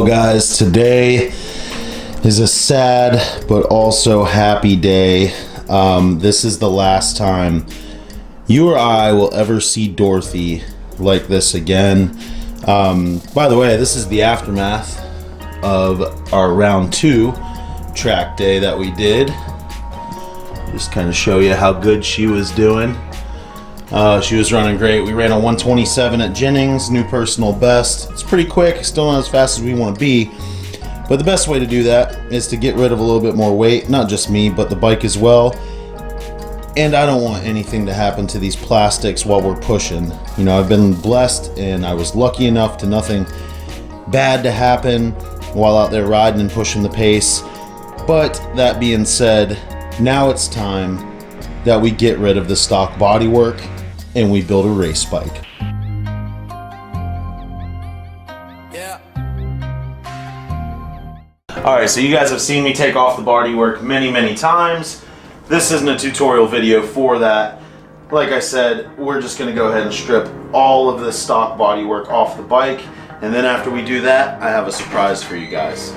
Well guys, today is a sad but also happy day. This is the last time you or I will ever see Dorothy like this again. By the way, this is the aftermath of our round 2 track day that we did. Just kind of show you how good she was doing. She was running great. We ran a 127 at Jennings, new personal best. It's pretty quick, still not as fast as we want to be. But the best way to do that is to get rid of a little bit more weight, not just me, but the bike as well. And I don't want anything to happen to these plastics while we're pushing. You know, I've been blessed and I was lucky enough to nothing bad to happen while out there riding and pushing the pace. But that being said, now it's time that we get rid of the stock bodywork and we build a race bike. Yeah. Alright, so you guys have seen me take off the bodywork many times. This isn't a tutorial video for that. Like I said, we're just going to go ahead and strip all of the stock bodywork off the bike, and then after we do that, I have a surprise for you guys.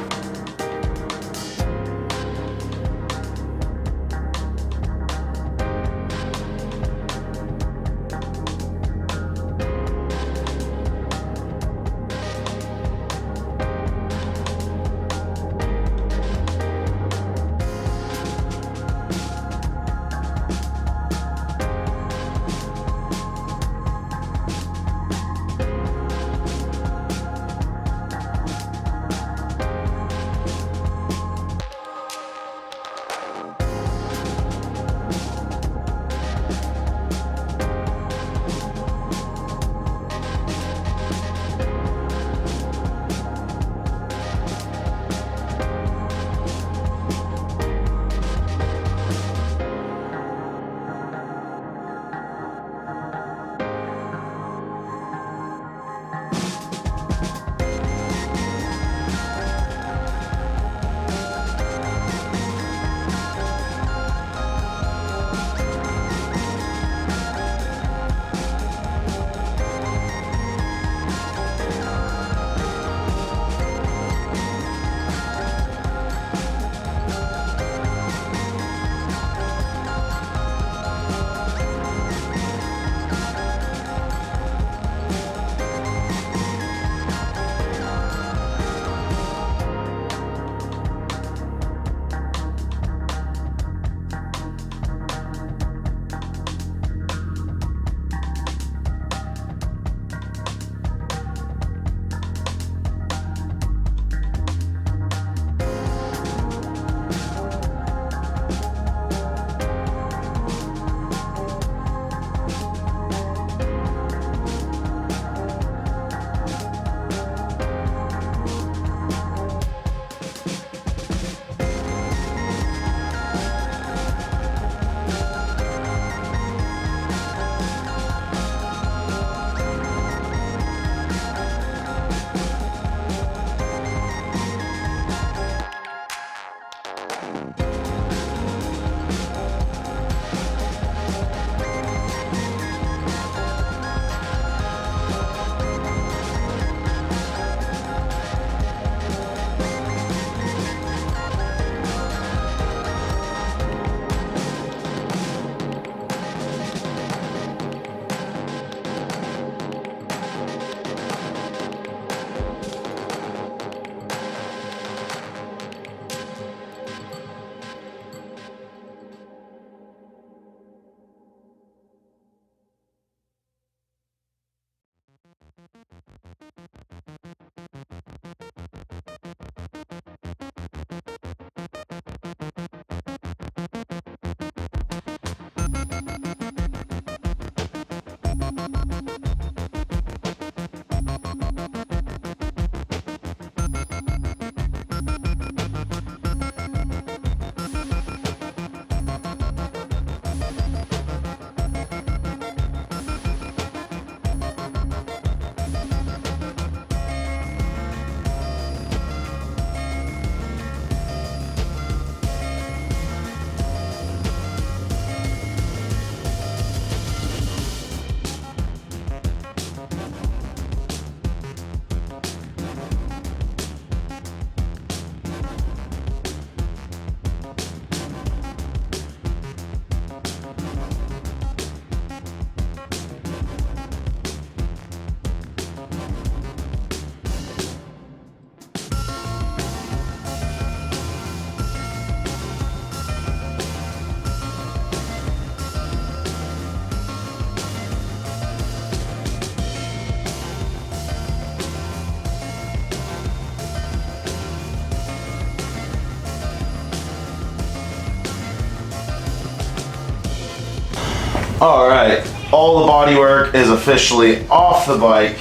All right, all the bodywork is officially off the bike.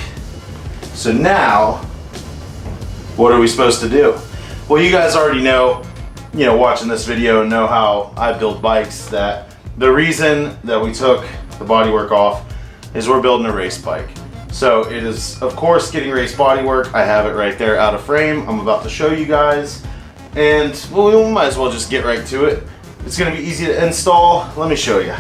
So now, what are we supposed to do? Well, you guys already know, watching this video, know how I build bikes, that the reason that we took the bodywork off is we're building a race bike. So it is, of course, getting race bodywork. I have it right there out of frame. I'm about to show you guys. And well, we might as well just get right to it. It's gonna be easy to install. Let me show you.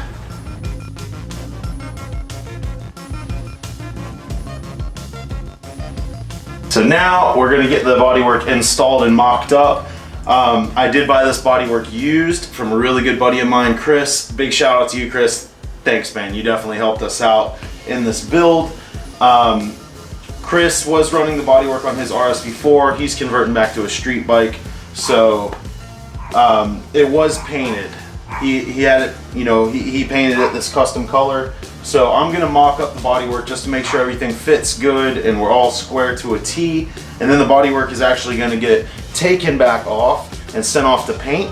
So now we're gonna get the bodywork installed and mocked up. I did buy this bodywork used from a really good buddy of mine, Chris. Big shout out to you, Chris. Thanks, man. You definitely helped us out in this build. Chris was running the bodywork on his RSV4. He's converting back to a street bike. So it was painted. He had it, he painted it this custom color. So I'm gonna mock up the bodywork just to make sure everything fits good and we're all square to a T. And then the bodywork is actually gonna get taken back off and sent off to paint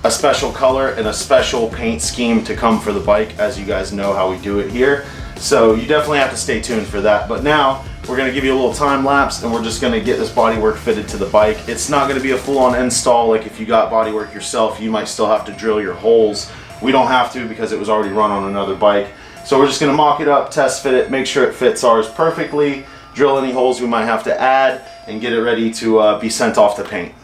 a special color and a special paint scheme to come for the bike, as you guys know how we do it here. So you definitely have to stay tuned for that. But now we're gonna give you a little time lapse and we're just gonna get this bodywork fitted to the bike. It's not gonna be a full-on install. Like if you got bodywork yourself, you might still have to drill your holes. We don't have to because it was already run on another bike. So we're just gonna mock it up, test fit it, make sure it fits ours perfectly, drill any holes we might have to add, and get it ready to be sent off to paint.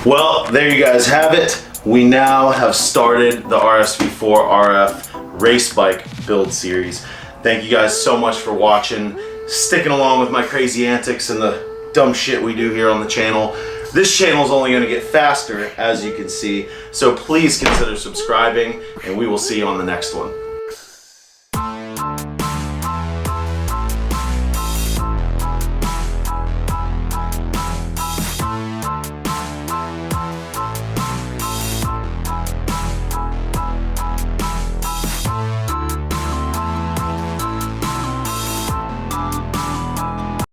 Well, there you guys have it. We now have started the RSV4 RF race bike build series. Thank you guys so much for watching, sticking along with my crazy antics and the dumb shit we do here on the channel. This channel is only going to get faster, as you can see, so please consider subscribing, and we will see you on the next one.